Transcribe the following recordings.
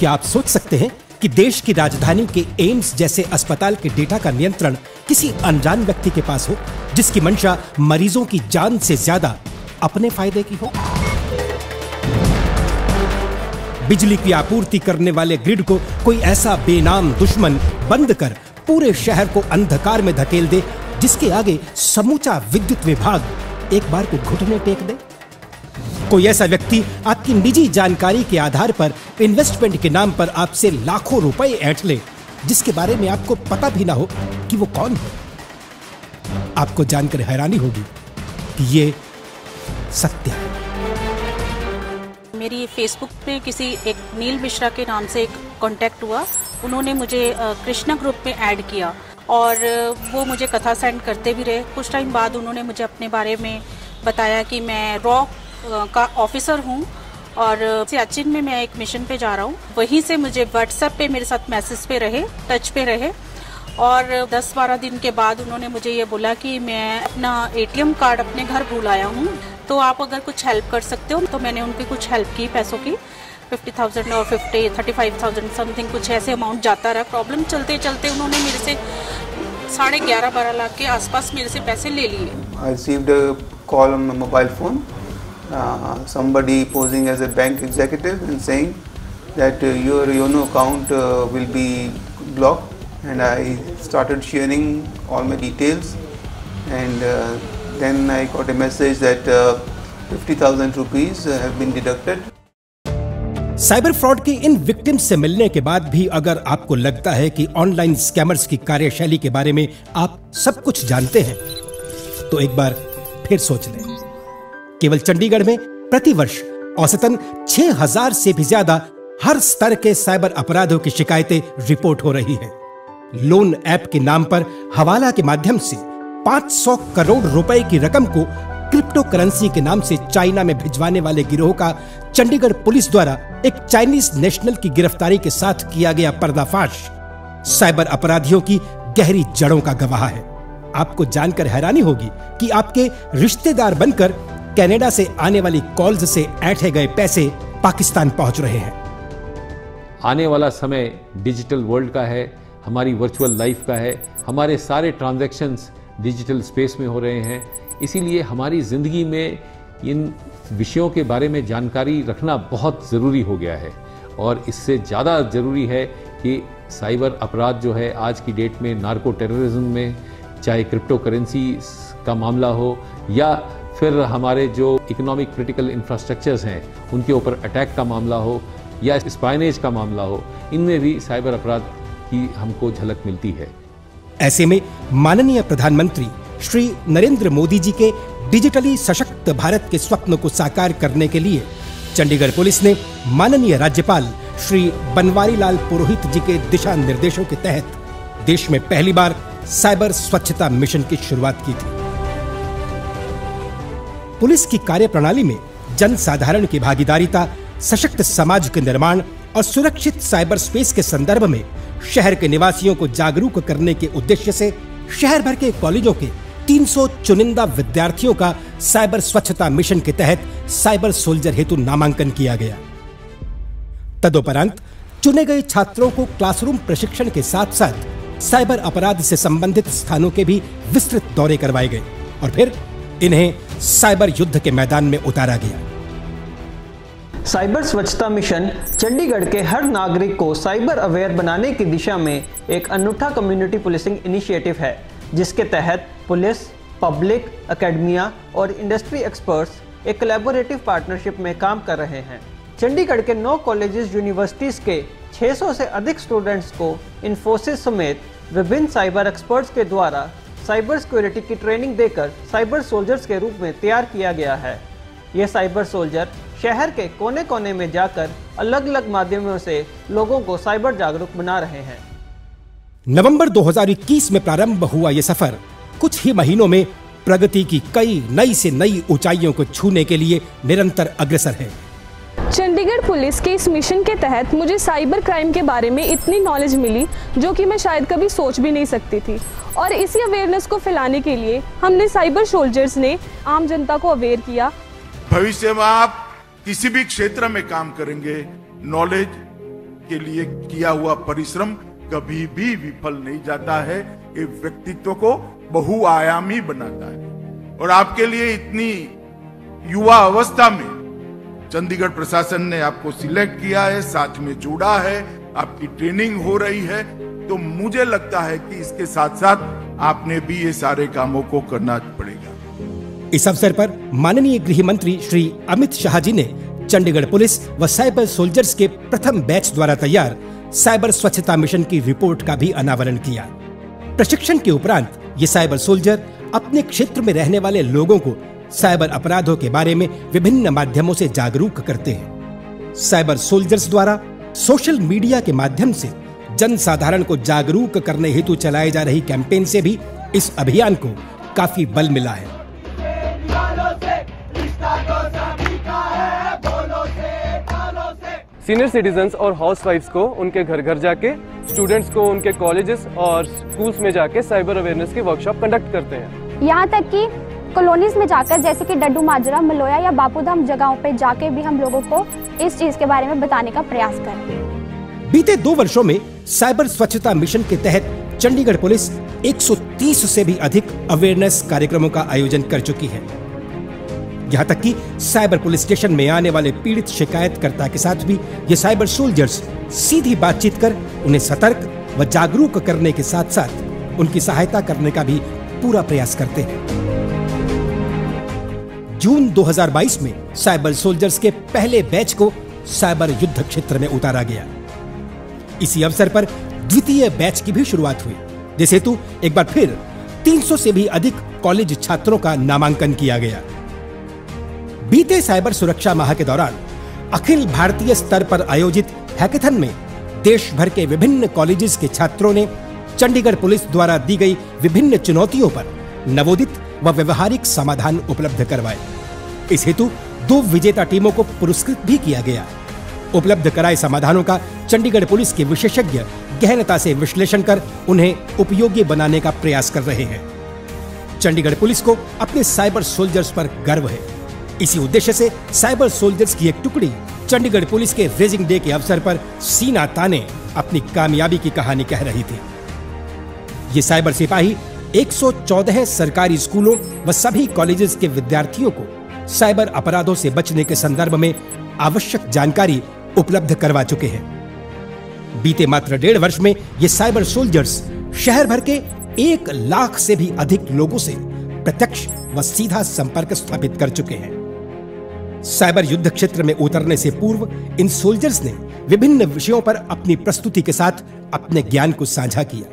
क्या आप सोच सकते हैं कि देश की राजधानी के एम्स जैसे अस्पताल के डेटा का नियंत्रण किसी अनजान व्यक्ति के पास हो, जिसकी मंशा मरीजों की जान से ज्यादा अपने फायदे की हो? बिजली की आपूर्ति करने वाले ग्रिड को कोई ऐसा बेनाम दुश्मन बंद कर पूरे शहर को अंधकार में धकेल दे, जिसके आगे समूचा विद्युत विभाग एक बार को घुटने टेक दे? कोई ऐसा व्यक्ति आपकी निजी जानकारी के आधार पर इन्वेस्टमेंट के नाम पर आपसे लाखों रुपए ऐंठ ले, जिसके बारे में आपको पता भी ना हो कि वो कौन है? आपको जानकर हैरानी होगी कि ये सत्य है। मेरी फेसबुक पे किसी एक नील मिश्रा के नाम से एक कांटेक्ट हुआ। उन्होंने मुझे कृष्णा ग्रुप में ऐड किया और वो मुझे कथा सेंड करते भी रहे। कुछ टाइम बाद उन्होंने मुझे अपने बारे में बताया कि मैं रॉ का ऑफिसर हूँ और सियाचिन में मैं एक मिशन पे जा रहा हूँ। वहीं से मुझे व्हाट्सएप पे मेरे साथ मैसेज पे रहे, टच पे रहे और 10-12 दिन के बाद उन्होंने मुझे ये बोला कि मैं अपना ATM कार्ड अपने घर भूल आया हूँ, तो आप अगर कुछ हेल्प कर सकते हो। तो मैंने उनकी कुछ हेल्प की, पैसों की 50,000 और 35,000 समथिंग कुछ ऐसे अमाउंट जाता रहा। प्रॉब्लम चलते चलते उन्होंने मेरे से 11.5-12 लाख के आसपास मेरे से पैसे ले लिए। I received a call on my mobile phone, somebody posing as a bank executive and saying that your YONO account will be blocked, and I started sharing all my details, and then I got a message that 50,000 rupees have been deducted. Cyber fraud के इन victims से मिलने के बाद भी अगर आपको लगता है कि ऑनलाइन स्कैमर्स की कार्यशैली के बारे में आप सब कुछ जानते हैं, तो एक बार फिर सोच लें। केवल चंडीगढ़ में प्रतिवर्ष औसतन 6,000 से भी ज्यादा हर स्तर के साइबर अपराधों की शिकायतें रिपोर्ट हो रही हैं। लोन ऐप के नाम पर हवाला के माध्यम से 500 करोड़ रुपए की रकम को क्रिप्टो करेंसी के नाम से चाइना में भिजवाने वाले गिरोह का चंडीगढ़ पुलिस द्वारा एक चाइनीज नेशनल की गिरफ्तारी के साथ किया गया पर्दाफाश साइबर अपराधियों की गहरी जड़ों का गवाह है। आपको जानकर हैरानी होगी कि आपके रिश्तेदार बनकर कनाडा से आने वाली कॉल्स से ऐंठे गए पैसे पाकिस्तान पहुंच रहे हैं। आने वाला समय डिजिटल वर्ल्ड का है, हमारी वर्चुअल लाइफ का है, हमारे सारे ट्रांजैक्शंस डिजिटल स्पेस में हो रहे हैं। इसीलिए हमारी ज़िंदगी में इन विषयों के बारे में जानकारी रखना बहुत ज़रूरी हो गया है और इससे ज़्यादा ज़रूरी है कि साइबर अपराध जो है आज की डेट में नार्को टेररिज्म में, चाहे क्रिप्टो करेंसी का मामला हो या फिर हमारे जो इकोनॉमिक क्रिटिकल इंफ्रास्ट्रक्चर्स हैं उनके ऊपर अटैक का मामला हो या स्पाइनेज का मामला हो, इनमें भी साइबर अपराध की हमको झलक मिलती है। ऐसे में माननीय प्रधानमंत्री श्री नरेंद्र मोदी जी के डिजिटली सशक्त भारत के स्वप्न को साकार करने के लिए चंडीगढ़ पुलिस ने माननीय राज्यपाल श्री बनवारी लाल पुरोहित जी के दिशा निर्देशों के तहत देश में पहली बार साइबर स्वच्छता मिशन की शुरुआत की थी। पुलिस की कार्यप्रणाली में जन साधारण की भागीदारिता, सशक्त समाज के निर्माण और सुरक्षित साइबर स्पेस के संदर्भ में शहर के निवासियों को जागरूक करने के उद्देश्य से शहर भर के कॉलेजों के 300 चुनिंदा विद्यार्थियों का साइबर स्वच्छता मिशन के तहत साइबर सोल्जर हेतु नामांकन किया गया। तदुपरांत चुने गए छात्रों को क्लासरूम प्रशिक्षण के साथ साथ साइबर अपराध से संबंधित स्थानों के भी विस्तृत दौरे करवाए गए और फिर इन्हें साइबर युद्ध के मैदान में उतारा गया। साइबर स्वच्छता मिशन चंडीगढ़ के हर नागरिक को साइबर अवेयर बनाने की दिशा में एक अनूठा कम्युनिटी पुलिसिंग इनिशिएटिव है, जिसके तहत पुलिस, पब्लिक, एकेडमिया और इंडस्ट्री एक्सपर्ट्स एक कोलैबोरेटिव पार्टनरशिप में काम कर रहे हैं। चंडीगढ़ के 9 कॉलेजेस, यूनिवर्सिटीज के 600 से अधिक स्टूडेंट्स को इन्फोसिस समेत विभिन्न साइबर एक्सपर्ट्स के द्वारा साइबर सिक्योरिटी की ट्रेनिंग देकर साइबर सोल्जर्स के रूप में तैयार किया गया है। ये साइबर सोल्जर शहर के कोने कोने में जाकर अलग अलग माध्यमों से लोगों को साइबर जागरूक बना रहे हैं। नवंबर 2021 में प्रारंभ हुआ ये सफर कुछ ही महीनों में प्रगति की कई नई से नई ऊंचाइयों को छूने के लिए निरंतर अग्रसर है। चंडीगढ़ पुलिस के इस मिशन के तहत मुझे साइबर क्राइम के बारे में इतनी नॉलेज मिली जो कि मैं शायद कभी सोच भी नहीं सकती थी, और इसी अवेयरनेस को फैलाने के लिए हमने साइबर सोल्जर्स ने आम जनता को अवेयर किया। भविष्य में आप किसी भी क्षेत्र में काम करेंगे, नॉलेज के लिए किया हुआ परिश्रम कभी भी विफल नहीं जाता है। ये व्यक्तित्व को बहुआयामी बनाता है। और आपके लिए इतनी युवा अवस्था में चंडीगढ़ प्रशासन ने आपको सिलेक्ट किया है, साथ में जोड़ा है, आपकी ट्रेनिंग हो रही है, तो मुझे लगता है कि इसके साथ साथ आपने भी ये सारे कामों को करना पड़ेगा। इस अवसर पर माननीय गृह मंत्री श्री अमित शाह जी ने चंडीगढ़ पुलिस व साइबर सोल्जर्स के प्रथम बैच द्वारा तैयार साइबर स्वच्छता मिशन की रिपोर्ट का भी अनावरण किया। प्रशिक्षण के उपरांत ये साइबर सोल्जर अपने क्षेत्र में रहने वाले लोगों को साइबर अपराधों के बारे में विभिन्न माध्यमों से जागरूक करते हैं। साइबर सोल्जर्स द्वारा सोशल मीडिया के माध्यम से जनसाधारण को जागरूक करने हेतु चलाई जा रही कैंपेन से भी इस अभियान को काफी बल मिला है। सीनियर सिटीजन्स और हाउसवाइफ्स को उनके घर घर जाके, स्टूडेंट्स को उनके कॉलेजेस और स्कूल्स में जाके साइबर अवेयरनेस की वर्कशॉप कंडक्ट करते हैं। यहाँ तक कि कॉलोनीज में जाकर, जैसे कि डड्डू माजरा, मलोया या बापूधाम जगहों पे जाके भी हम लोगों को इस चीज के बारे में बताने का प्रयास करते हैं। बीते 2 वर्षों में साइबर स्वच्छता मिशन के तहत चंडीगढ़ पुलिस 130 से भी अधिक अवेयरनेस कार्यक्रमों का आयोजन कर चुकी है। यहाँ तक कि साइबर पुलिस स्टेशन में आने वाले पीड़ित शिकायतकर्ता के साथ भी ये साइबर सोल्जर्स सीधी बातचीत कर उन्हें सतर्क व जागरूक करने के साथ साथ उनकी सहायता करने का भी पूरा प्रयास करते हैं। जून 2022 में साइबर सोल्जर्स के पहले बैच को साइबर युद्ध क्षेत्र में उतारा गया। इसी अवसर पर द्वितीय बैच की भी शुरुआत हुई, जिस हेतु एक बार फिर 300 से भी अधिक कॉलेज छात्रों का नामांकन किया गया। बीते साइबर सुरक्षा माह के दौरान अखिल भारतीय स्तर पर आयोजित हैकेथन में देश भर के विभिन्न कॉलेजेस के छात्रों ने चंडीगढ़ पुलिस द्वारा दी गई विभिन्न चुनौतियों पर नवोदित व व्यवहारिक समाधान उपलब्ध करवाए। इस हेतु 2 विजेता टीमों को पुरस्कृत भी किया गया। उपलब्ध कराए समाधानों का चंडीगढ़ पुलिस के विशेषज्ञ गहनता से विश्लेषण कर उन्हें उपयोगी बनाने का प्रयास कर रहे हैं। चंडीगढ़ पुलिस को अपने साइबर सोल्जर्स पर गर्व है। इसी उद्देश्य से साइबर सोल्जर्स की एक टुकड़ी चंडीगढ़ पुलिस के रेजिंग डे के अवसर पर सीना ताने अपनी कामयाबी की कहानी कह रही थी। ये साइबर सिपाही 114 सरकारी स्कूलों व सभी कॉलेजेस के विद्यार्थियों को साइबर अपराधों से बचने के संदर्भ में आवश्यक जानकारी उपलब्ध करवा चुके हैं। बीते मात्र 1.5 वर्ष में ये साइबर सोल्जर्स शहर भर के 1 लाख से भी अधिक लोगों से प्रत्यक्ष व सीधा संपर्क स्थापित कर चुके हैं। साइबर युद्ध क्षेत्र में उतरने से पूर्व इन सोल्जर्स ने विभिन्न विषयों पर अपनी प्रस्तुति के साथ अपने ज्ञान को साझा किया,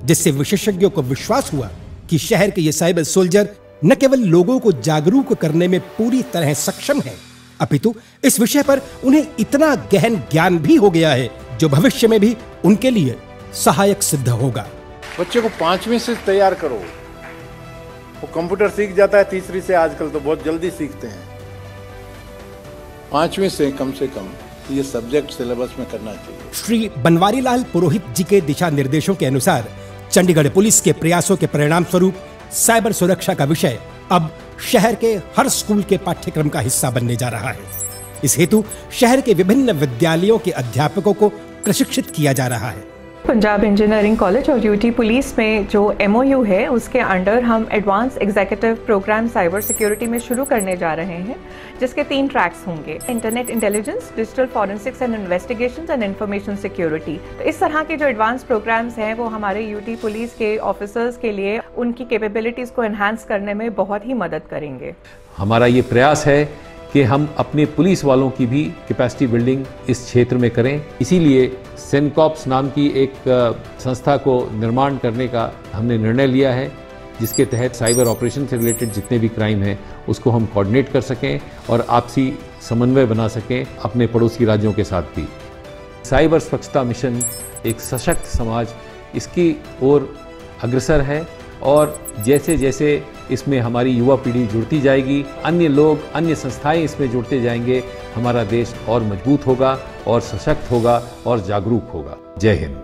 जिससे विशेषज्ञों को विश्वास हुआ कि शहर के ये साइबर सोल्जर न केवल लोगों को जागरूक करने में पूरी तरह सक्षम हैं, अपितु इस विषय पर उन्हें इतना गहन ज्ञान भी हो गया है जो भविष्य में भी उनके लिए सहायक सिद्ध होगा। बच्चे को 5वीं से तैयार करो, वो कंप्यूटर सीख जाता है 3री से, आजकल तो बहुत जल्दी सीखते हैं। 5वीं से कम ये सब्जेक्ट सिलेबस में करना चाहिए। श्री बनवारी लाल पुरोहित जी के दिशा निर्देशों के अनुसार चंडीगढ़ पुलिस के प्रयासों के परिणाम स्वरूप साइबर सुरक्षा का विषय अब शहर के हर स्कूल के पाठ्यक्रम का हिस्सा बनने जा रहा है। इस हेतु शहर के विभिन्न विद्यालयों के अध्यापकों को प्रशिक्षित किया जा रहा है। पंजाब इंजीनियरिंग कॉलेज और यूटी पुलिस में जो MOU है उसके अंडर हम advance executive program cyber security में शुरू करने जा रहे हैं, जिसके 3 ट्रैक्स होंगे: internet intelligence, digital forensics and investigations and information security. तो इस तरह के जो एडवांस प्रोग्राम्स हैं वो हमारे यूटी पुलिस के ऑफिसर्स के लिए उनकी कैपेबिलिटीज को एनहांस करने में बहुत ही मदद करेंगे। हमारा ये प्रयास है कि हम अपने पुलिस वालों की भी कैपेसिटी बिल्डिंग इस क्षेत्र में करें। इसीलिए सेनकॉप्स नाम की एक संस्था को निर्माण करने का हमने निर्णय लिया है, जिसके तहत साइबर ऑपरेशन से रिलेटेड जितने भी क्राइम हैं उसको हम कोऑर्डिनेट कर सकें और आपसी समन्वय बना सकें अपने पड़ोसी राज्यों के साथ भी। साइबर स्वच्छता मिशन एक सशक्त समाज इसकी ओर अग्रसर है और जैसे जैसे इसमें हमारी युवा पीढ़ी जुड़ती जाएगी, अन्य लोग, अन्य संस्थाएं इसमें जुड़ते जाएंगे, हमारा देश और मजबूत होगा और सशक्त होगा और जागरूक होगा। जय हिंद।